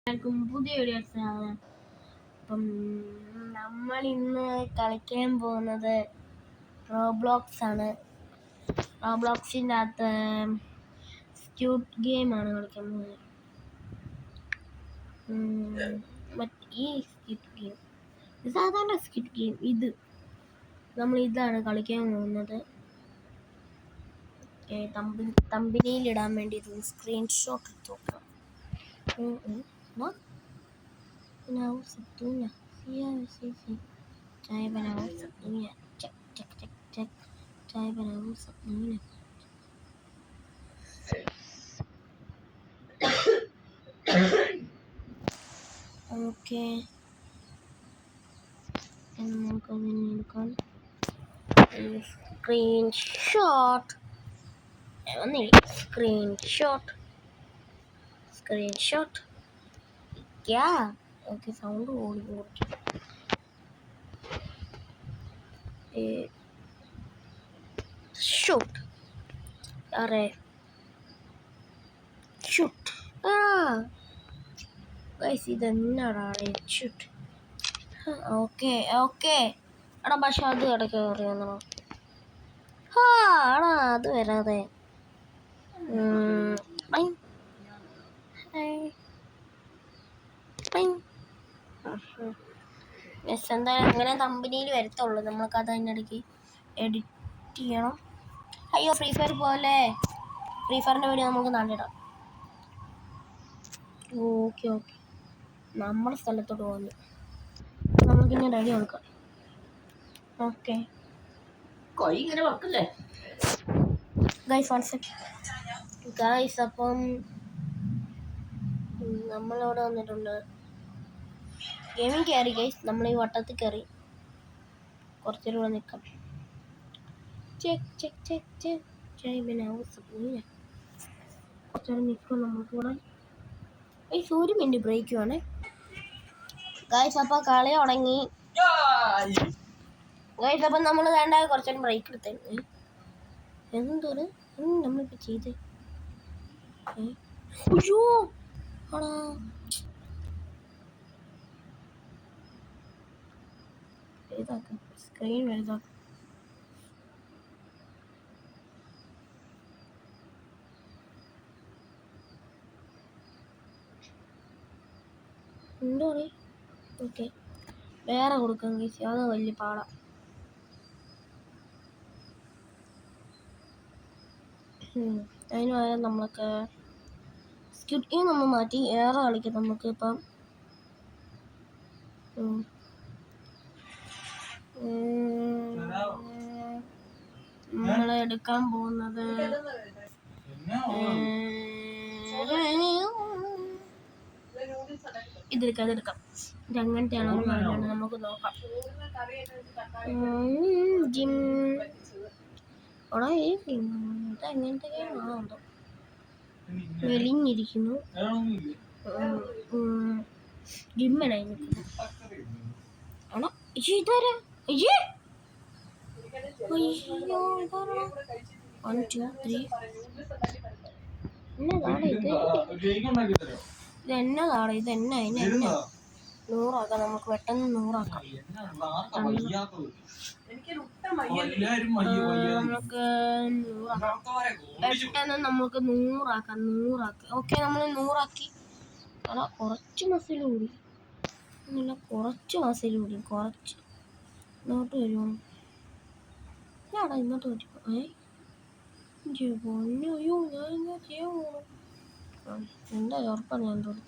എല്ലാവർക്കും പുതിയ വീഡിയോസ് ആണ്. അപ്പം നമ്മൾ ഇന്ന് കളിക്കാൻ പോകുന്നത് റോബ്ലോക്സ് ആണ്. റോബ്ലോക്സിൻ്റെ അകത്ത് സ്ക്യൂട്ട് ഗെയിമാണ് കളിക്കാൻ പോകുന്നത്. ഈ സ്ക്യൂട്ട് ഗെയിം സാധാരണ സ്ക്യൂട്ട് ഗെയിം നമ്മൾ ഇതാണ് കളിക്കാൻ പോകുന്നത്. തമ്പനിയിലിടാൻ വേണ്ടി സ്ക്രീൻഷോട്ട് എടുത്ത് നോക്കാം. بناو صدقوني يا سيسي جاي بناو صدقوني تك تك تك تك جاي بناو صدقوني اوكي نكون سكرين شوت سكرين شوت क्या ओके साउंड शूट अरे शूट ഗൈസ് ഇതെന്നാടാണ് ഷൂട്ട് ഓക്കെ ഓക്കെ എടാ പക്ഷെ അത് ഇടയ്ക്ക് അറിയാവുന്നോ എടാ അത് വരാതെ എന്തായാലും അങ്ങനെ കമ്പനിയിൽ വരത്തുള്ളൂ. നമ്മൾക്കത് അതിനിടയ്ക്ക് എഡിറ്റ് ചെയ്യണം. അയ്യോ ഫ്രീ ഫയർ പോലെ ഫ്രീ ഫയറിൻ്റെ വീഡിയോ നമുക്ക് നാട്ടിടാം. ഓക്കെ ഓക്കെ നമ്മുടെ സ്ഥലത്തോട്ട് പോകുന്നു. നമുക്കിങ്ങനെ റെഡി കൊടുക്കാം. ഓക്കെ ഇങ്ങനെ വെക്കല്ലേ ഗൈസ് അപ്പം നമ്മളിവിടെ വന്നിട്ടുണ്ട്. ഗെയിമിങ് കയറി ഗൈസ്. നമ്മൾ ഈ വട്ടത്തിൽ കയറി കുറച്ചേരം ഇവിടെ നിൽക്കാം. കുറച്ചേരം നിൽക്കും നമുക്കിവിടെ. ഒരു മിനിറ്റ് ബ്രേക്ക് വേണേ ഗൈസ്. അപ്പോൾ കളി തുടങ്ങി ഗൈസ്. അപ്പം നമ്മൾ വേണ്ട കുറച്ചേരം ബ്രേക്ക് എടുത്തേ. എന്തൊരു നമ്മളിപ്പോൾ ചെയ്തേ അയ്യോ ആണോ വലുതാക്കാം. സ്ക്രീൻ വലുതാക്കാം. ഉണ്ടോ ഓക്കെ വേറെ കൊടുക്കാം ഗൈസ്. അത് വലിയ പാടാ. അതിന് പകരം നമ്മൾക്ക് സ്ക്യൂട്ട് ഗെയിം നമ്മൾ മാറ്റി ഏറെ കളിക്കാം. നമുക്ക് ഇപ്പം നമ്മൾ എടുക്കാൻ പോകുന്നത് ഇതെടുക്കാം. ഇതങ്ങനത്തെ ആണോ നമുക്ക് നോക്കാം. ജിം ഇതെങ്ങനത്തെ ഗെയിമാണോ എന്തോ വെളിഞ്ഞിരിക്കുന്നു. ജിമ്മനായി നിൽക്കുന്നു ആണോ ഇതാരാ? അയ്യോ 1 2 3 എന്നതാണ് ഇതെന്നതാണ് ഇതെന്നാ ഇതെന്നാ 100 ആക്കാം. നമുക്ക് പെട്ടെന്ന് 100 ആക്കാം. പെട്ടെന്ന് നമുക്ക് 100 ആക്കാം. ഓക്കെ നമ്മൾ 100 ആക്കി. അതാ കുറച്ച് മസിൽ കൂടി കുറച്ച് ഇങ്ങോട്ട് വരുമോ? ഞാടാ ഇങ്ങോട്ട് വരും. അയ്യോ ഞാൻ എന്താ ചെയ്യാൻ പോകണം? എന്താ ഉറപ്പാണ് ഞാൻ തോന്നും.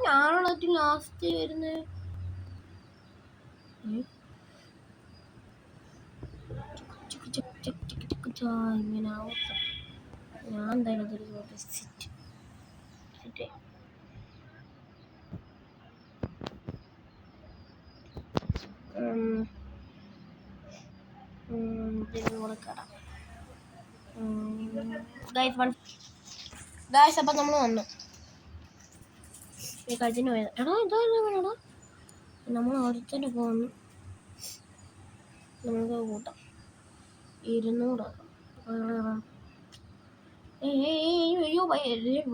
ഞാനാണ് ഏറ്റവും ലാസ്റ്റ് വരുന്നത്. ഇങ്ങനെ ഞാൻ എന്തായാലും ഗൈസ് അപ്പം നമ്മൾ വന്നു. ഈ കജിന് പോയത് എടാ ഇതാ നമ്മൾ ഒരുത്തന് പോകുന്നു. നമുക്ക് കൂട്ടാം 200. അയ്യോ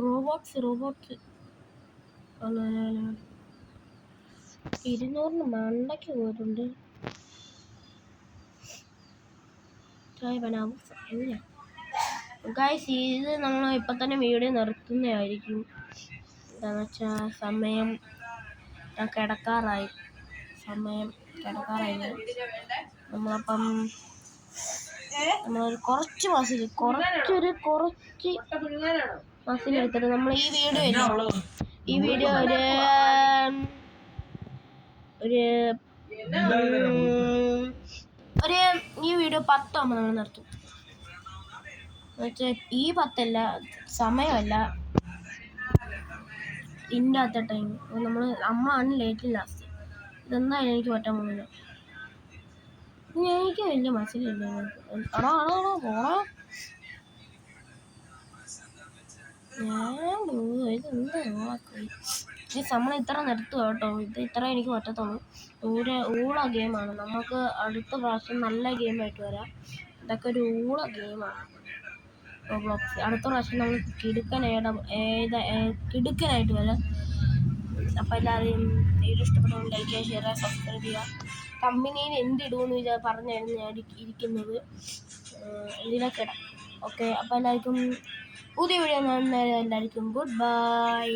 റോബോട്ട്സ് 200 മണ്ടയ്ക്ക് പോയിട്ടുണ്ട്. ഗൈസ് ഇത് നമ്മൾ ഇപ്പം തന്നെ വീഡിയോ നിർത്തുന്നതായിരിക്കും. എന്താണെന്ന് വെച്ചാൽ സമയം കിടക്കാറായി. നമ്മളപ്പം നമ്മളൊരു കുറച്ച് മസിൽ എടുത്തിട്ട് നമ്മൾ ഈ വീഡിയോ ഈ വീഡിയോ 10 ആകുമ്പോൾ നമ്മൾ നിർത്തും. എന്നുവെച്ചാൽ ഈ 10 അല്ല, സമയമല്ല, ഇന്നത്തെ ടൈം നമ്മൾ അമ്മയാണ് ലേറ്റ് ലാസ്റ്റ്. ഇതെന്തായാലും എനിക്ക് പറ്റാൻ പോകുന്നില്ല. എനിക്ക് വലിയ മസിലില്ല. നമ്മൾ ഇത്ര നിർത്തുക കേട്ടോ. ഇത്ര എനിക്ക് പറ്റത്തുള്ളൂ. ഊള ഗെയിമാണ്. നമുക്ക് അടുത്ത പ്രാവശ്യം നല്ല ഗെയിമായിട്ട് വരാം. ഇതൊക്കെ ഒരു ഊള ഗെയിമാണ് റോബ്ലോക്സ്. അടുത്ത പ്രാവശ്യം നമ്മൾ കിടുക്കനായിട്ട് വരാം. അപ്പോൾ എല്ലാവരും വീഡിയോ ഇഷ്ടപ്പെട്ടവർ ലൈക്ക് ചെയ്യുക, ഷെയർ ചെയ്യുക, സബ്സ്ക്രൈബ് ചെയ്യുക. കമ്പനിയിൽ എന്തിടുമെന്ന് പറഞ്ഞായിരുന്നു ഞാൻ ഇരിക്കുന്നത്. ഇതിലൊക്കെ ഇടാം. ഓക്കെ, അപ്പോൾ എല്ലാവർക്കും പുതിയ വീഡിയോ കാണുന്നവരെ എല്ലാവർക്കും ഗുഡ് ബൈ.